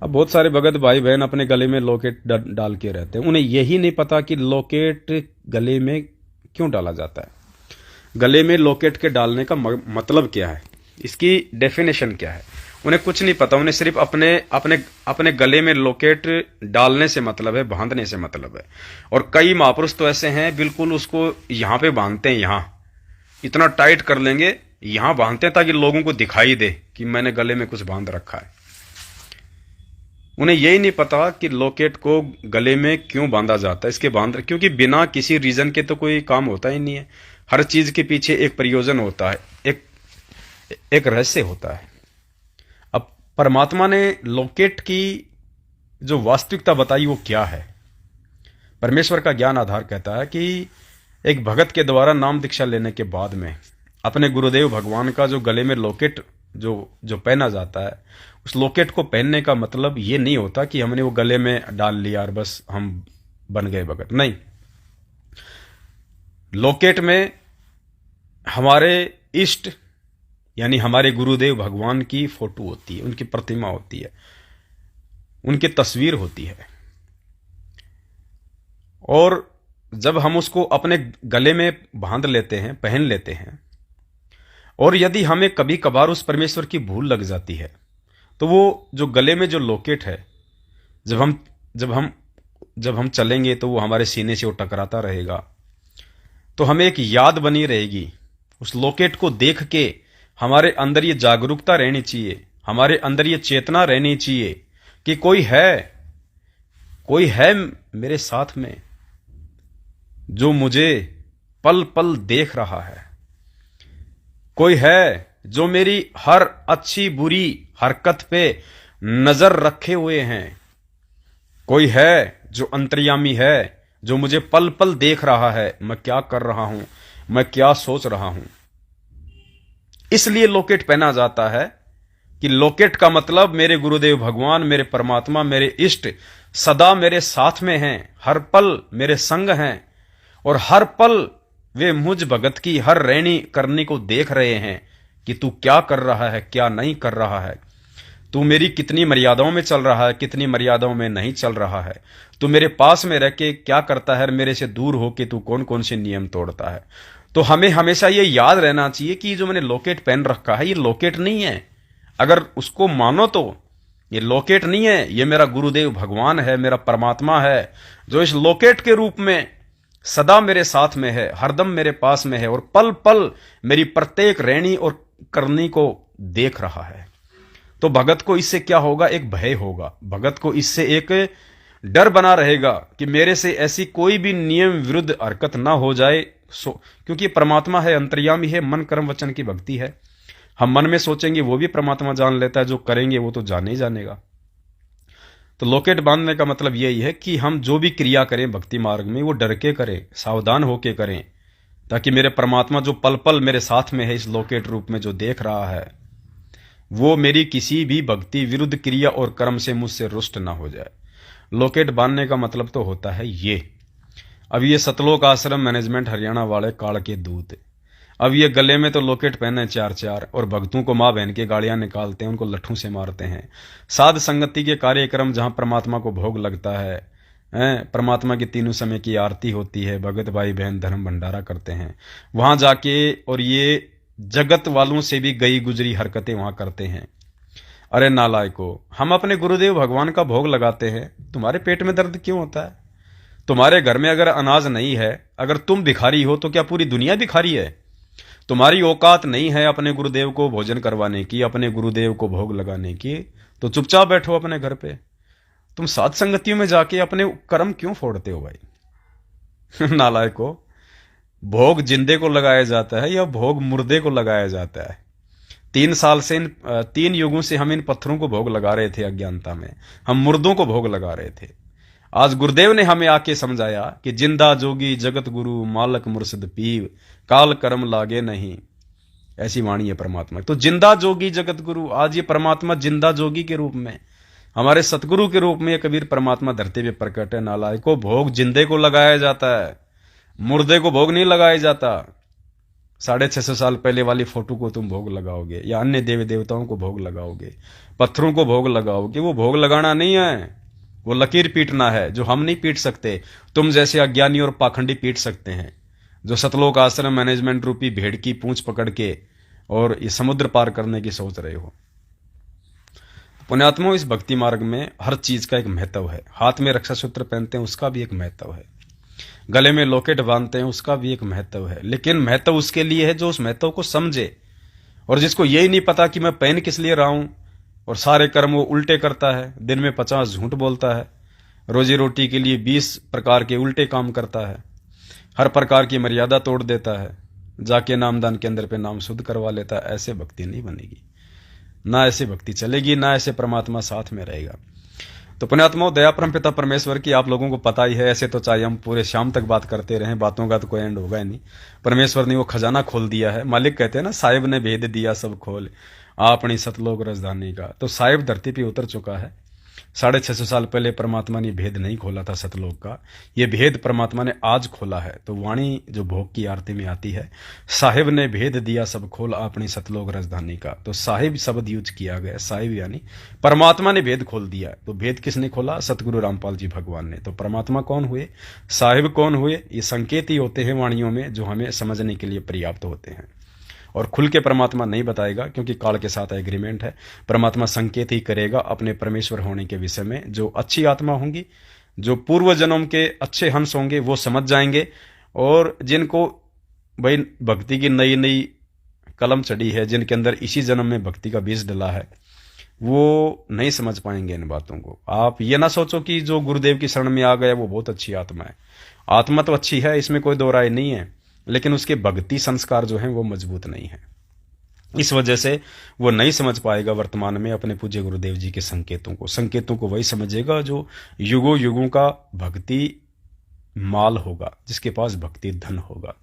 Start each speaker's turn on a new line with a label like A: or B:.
A: अब बहुत सारे भगत भाई बहन अपने गले में लॉकेट डाल के रहते हैं, उन्हें यही नहीं पता कि लॉकेट गले में क्यों डाला जाता है, गले में लॉकेट के डालने का मतलब क्या है, इसकी डेफिनेशन क्या है। उन्हें कुछ नहीं पता, उन्हें सिर्फ अपने अपने अपने गले में लॉकेट डालने से मतलब है, बांधने से मतलब है। और कई महापुरुष तो ऐसे हैं बिल्कुल उसको यहां पे बांधते हैं, यहां इतना टाइट कर लेंगे, यहां बांधते हैं ताकि लोगों को दिखाई दे कि मैंने गले में कुछ बांध रखा है। उन्हें यही नहीं पता कि लॉकेट को गले में क्यों बांधा जाता है, इसके बांध क्योंकि बिना किसी रीजन के तो कोई काम होता ही नहीं है। हर चीज के पीछे एक प्रयोजन होता है, एक रहस्य होता है। अब परमात्मा ने लॉकेट की जो वास्तविकता बताई वो क्या है। परमेश्वर का ज्ञान आधार कहता है कि एक भगत के द्वारा नाम दीक्षा लेने के बाद में अपने गुरुदेव भगवान का जो गले में लॉकेट जो पहना जाता है, उस लॉकेट को पहनने का मतलब ये नहीं होता कि हमने वो गले में डाल लिया और बस हम बन गए भगत। नहीं, लॉकेट में हमारे इष्ट यानी हमारे गुरुदेव भगवान की फोटो होती है, उनकी प्रतिमा होती है, उनकी तस्वीर होती है। और जब हम उसको अपने गले में बांध लेते हैं, पहन लेते हैं, और यदि हमें कभी कभार उस परमेश्वर की भूल लग जाती है, तो वो जो गले में जो लॉकेट है, जब हम चलेंगे तो वो हमारे सीने से वो टकराता रहेगा, तो हमें एक याद बनी रहेगी। उस लॉकेट को देख के हमारे अंदर ये जागरूकता रहनी चाहिए, हमारे अंदर ये चेतना रहनी चाहिए कि कोई है मेरे साथ में जो मुझे पल पल देख रहा है, कोई है जो मेरी हर अच्छी बुरी हरकत पे नजर रखे हुए हैं, कोई है जो अंतर्यामी है, जो मुझे पल पल देख रहा है, मैं क्या कर रहा हूं, मैं क्या सोच रहा हूं। इसलिए लॉकेट पहना जाता है कि लॉकेट का मतलब मेरे गुरुदेव भगवान, मेरे परमात्मा, मेरे इष्ट सदा मेरे साथ में हैं, हर पल मेरे संग हैं, और हर पल वे मुझ भगत की हर रहनी करनी को देख रहे हैं कि तू क्या कर रहा है, क्या नहीं कर रहा है, तू मेरी कितनी मर्यादाओं में चल रहा है, कितनी मर्यादाओं में नहीं चल रहा है, तू मेरे पास में रह के क्या करता है, मेरे से दूर होके तू कौन कौन से नियम तोड़ता है। तो हमें हमेशा ये याद रहना चाहिए कि जो मैंने लॉकेट पहन रखा है ये लॉकेट नहीं है। अगर उसको मानो तो ये लॉकेट नहीं है, ये मेरा गुरुदेव भगवान है, मेरा परमात्मा है, जो इस लॉकेट के रूप में सदा मेरे साथ में है, हरदम मेरे पास में है, और पल पल मेरी प्रत्येक रहनी और करनी को देख रहा है। तो भगत को इससे क्या होगा, एक भय होगा, भगत को इससे एक डर बना रहेगा कि मेरे से ऐसी कोई भी नियम विरुद्ध हरकत ना हो जाए। क्योंकि परमात्मा है, अंतर्यामी है, मन कर्म वचन की भक्ति है। हम मन में सोचेंगे वो भी परमात्मा जान लेता है, जो करेंगे वो तो जाने ही जानेगा। तो लॉकेट बांधने का मतलब यही है कि हम जो भी क्रिया करें भक्ति मार्ग में वो डर के करें, सावधान होके करें, ताकि मेरे परमात्मा जो पल पल मेरे साथ में है, इस लॉकेट रूप में जो देख रहा है, वो मेरी किसी भी भक्ति विरुद्ध क्रिया और कर्म से मुझसे रुष्ट ना हो जाए। लॉकेट बांधने का मतलब तो होता है ये। अब ये सतलोक आश्रम मैनेजमेंट हरियाणा वाले काल के दूत, अब ये गले में तो लॉकेट पहने चार चार, और भक्तों को मां बहन के गाड़ियां निकालते हैं, उनको लट्ठों से मारते हैं। साध संगति के कार्यक्रम जहां परमात्मा को भोग लगता है, परमात्मा की तीनों समय की आरती होती है, भगत भाई बहन धर्म भंडारा करते हैं, वहां जाके और ये जगत वालों से भी गई गुजरी हरकतें वहां करते हैं। अरे नालायको, हम अपने गुरुदेव भगवान का भोग लगाते हैं, तुम्हारे पेट में दर्द क्यों होता है? तुम्हारे घर में अगर अनाज नहीं है, अगर तुम भिखारी हो तो क्या पूरी दुनिया भिखारी है? तुम्हारी औकात नहीं है अपने गुरुदेव को भोजन करवाने की, अपने गुरुदेव को भोग लगाने की, तो चुपचाप बैठो अपने घर पे। तुम साध संगतियों में जाके अपने कर्म क्यों फोड़ते हो भाई? नालायको, भोग जिंदे को लगाया जाता है या भोग मुर्दे को लगाया जाता है? 3 साल से 3 युगों से हम इन पत्थरों को भोग लगा रहे थे, अज्ञानता में हम मुर्दों को भोग लगा रहे थे। आज गुरुदेव ने हमें आके समझाया कि जिंदा जोगी जगत गुरु मालक मुर्शिद पीव, काल कर्म लागे नहीं, ऐसी वाणी है परमात्मा। तो जिंदा जोगी जगत गुरु, आज ये परमात्मा जिंदा जोगी के रूप में, हमारे सतगुरु के रूप में कबीर परमात्मा धरती पे प्रकट है। नालायको, भोग जिंदे को लगाया जाता है, मुर्दे को भोग नहीं लगाया जाता। 650 साल पहले वाली फोटो को तुम भोग लगाओगे या अन्य देवी देवताओं को भोग लगाओगे, पत्थरों को भोग लगाओगे, वो भोग लगाना नहीं है, वो लकीर पीटना है जो हम नहीं पीट सकते। तुम जैसे अज्ञानी और पाखंडी पीट सकते हैं, जो सतलोक आश्रम मैनेजमेंट रूपी भेड़ की पूंछ पकड़ के और ये समुद्र पार करने की सोच रहे हो। पुण्यात्माओं, इस भक्ति मार्ग में हर चीज का एक महत्व है। हाथ में रक्षा सूत्र पहनते हैं, उसका भी एक महत्व है। गले में लॉकेट बांधते हैं, उसका भी एक महत्व है। लेकिन महत्व उसके लिए है जो उस महत्व को समझे, और जिसको यही नहीं पता कि मैं पहन किस लिए रहा हूं, और सारे कर्म वो उल्टे करता है, दिन में 50 झूठ बोलता है, रोजी रोटी के लिए 20 प्रकार के उल्टे काम करता है, हर प्रकार की मर्यादा तोड़ देता है, जाके नामदान केंद्र पे नाम शुद्ध करवा लेता है। ऐसे भक्ति नहीं बनेगी, ना ऐसे भक्ति चलेगी, ना ऐसे परमात्मा साथ में रहेगा। तो पुण्यात्माओं, दया परम पिता परमेश्वर की आप लोगों को पता ही है। ऐसे तो चाहे हम पूरे शाम तक बात करते रहें, बातों का तो कोई एंड होगा ही नहीं। परमेश्वर ने वो खजाना खोल दिया है। मालिक कहते हैं ना, साहिब ने भेद दिया सब खोल, आपनी सतलोक राजधानी का। तो साहिब धरती पे उतर चुका है। 650 साल पहले परमात्मा ने भेद नहीं खोला था सतलोक का, ये भेद परमात्मा ने आज खोला है। तो वाणी जो भोग की आरती में आती है, साहिब ने भेद दिया सब खोल अपनी सतलोक राजधानी का। तो साहिब शब्द यूज किया गया, साहिब यानी परमात्मा ने भेद खोल दिया। तो भेद किसने खोला? सतगुरु रामपाल जी भगवान ने। तो परमात्मा कौन हुए, साहिब कौन हुए? ये संकेत ही होते हैं वाणियों में, जो हमें समझने के लिए पर्याप्त होते हैं। और खुल के परमात्मा नहीं बताएगा, क्योंकि काल के साथ एग्रीमेंट है। परमात्मा संकेत ही करेगा अपने परमेश्वर होने के विषय में। जो अच्छी आत्मा होंगी, जो पूर्व जन्म के अच्छे हंस होंगे, वो समझ जाएंगे। और जिनको भाई भक्ति की नई नई कलम चढ़ी है, जिनके अंदर इसी जन्म में भक्ति का बीज डला है, वो नहीं समझ पाएंगे इन बातों को। आप ये ना सोचो कि जो गुरुदेव की शरण में आ गया वो बहुत अच्छी आत्मा है। आत्मा तो अच्छी है, इसमें कोई दो राय नहीं है, लेकिन उसके भक्ति संस्कार जो हैं वो मजबूत नहीं है। इस वजह से वो नहीं समझ पाएगा वर्तमान में अपने पूज्य गुरुदेव जी के संकेतों को वही समझेगा जो युगों युगों का भक्ति माल होगा, जिसके पास भक्ति धन होगा।